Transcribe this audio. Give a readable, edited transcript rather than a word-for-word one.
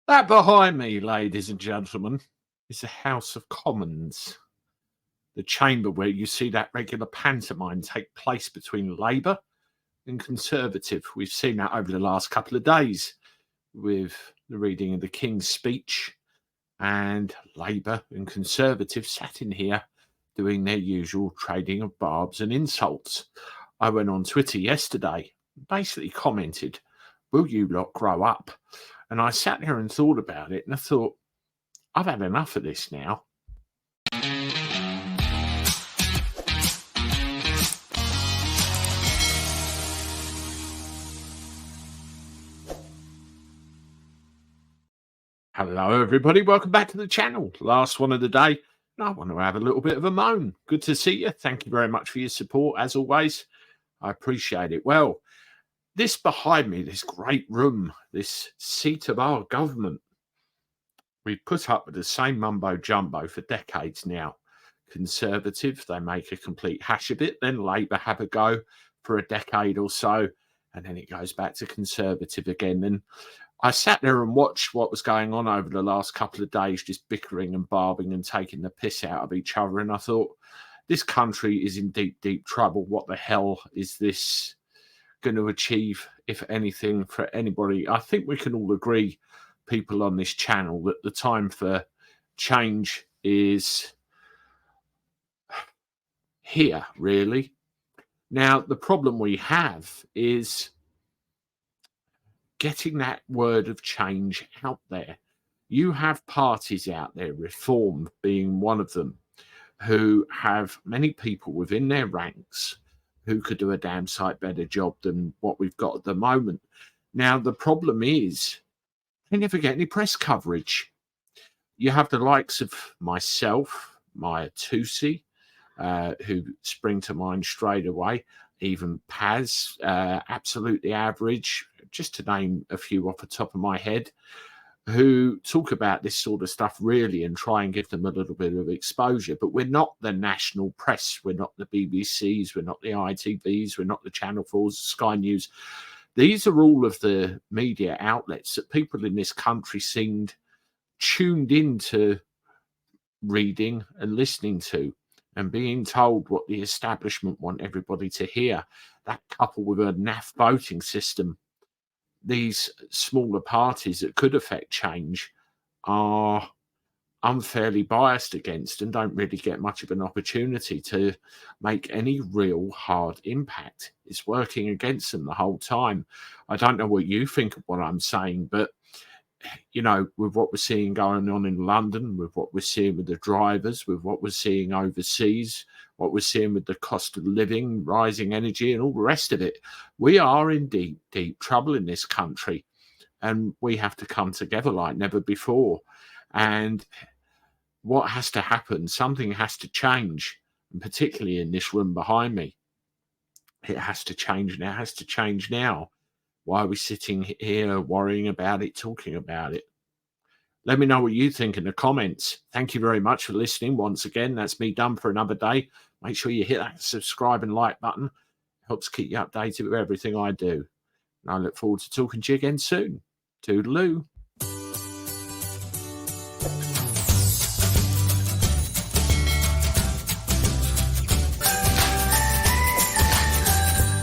That behind me, ladies and gentlemen, is the House of Commons, the chamber where you see that regular pantomime take place between Labour and Conservative. We've seen that over the last couple of days with the reading of the King's speech, and Labour and Conservative sat in here doing their usual trading of barbs and insults. I went on Twitter yesterday, basically commented, "Will you lot grow up?" And I sat there and thought about it, and I thought, I've had enough of this now. Hello, everybody. Welcome back to the channel. Last one of the day. And I want to have a little bit of a moan. Good to see you. Thank you very much for your support, as always. I appreciate it. Well, this behind me, this great room, this seat of our government, we've put up with the same mumbo-jumbo for decades now. Conservative, they make a complete hash of it. Then Labour have a go for a decade or so. And then it goes back to Conservative again. And I sat there and watched what was going on over the last couple of days, just bickering and barbing and taking the piss out of each other. And I thought, this country is in deep, deep trouble. What the hell is this going to achieve, if anything, for anybody? I think we can all agree, people on this channel, that the time for change is here, really. Now, the problem we have is getting that word of change out there. You have parties out there, Reform being one of them, who have many people within their ranks who could do a damn sight better job than what we've got at the moment. Now, the problem is they never get any press coverage. You have the likes of myself, Maya Tusi, who spring to mind straight away, even Paz, absolutely average, just to name a few off the top of my head, who talk about this sort of stuff really and try and give them a little bit of exposure. But we're not the national press. We're not the BBCs. We're not the ITVs. We're not the Channel 4s, Sky News. These are all of the media outlets that people in this country seemed tuned into reading and listening to and being told what the establishment want everybody to hear. That coupled with a naff voting system, these smaller parties that could affect change are unfairly biased against and don't really get much of an opportunity to make any real hard impact. It's working against them the whole time. I don't know what you think of what I'm saying, but you know, with what we're seeing going on in London, with what we're seeing with the drivers, with what we're seeing overseas, what we're seeing with the cost of living, rising energy and all the rest of it, we are in deep, deep trouble in this country. And we have to come together like never before. And what has to happen? Something has to change, and particularly in this room behind me. It has to change now. It has to change now. Why are we sitting here worrying about it, talking about it? Let me know what you think in the comments. Thank you very much for listening. Once again, that's me done for another day. Make sure you hit that subscribe and like button. It helps keep you updated with everything I do. And I look forward to talking to you again soon. Toodaloo.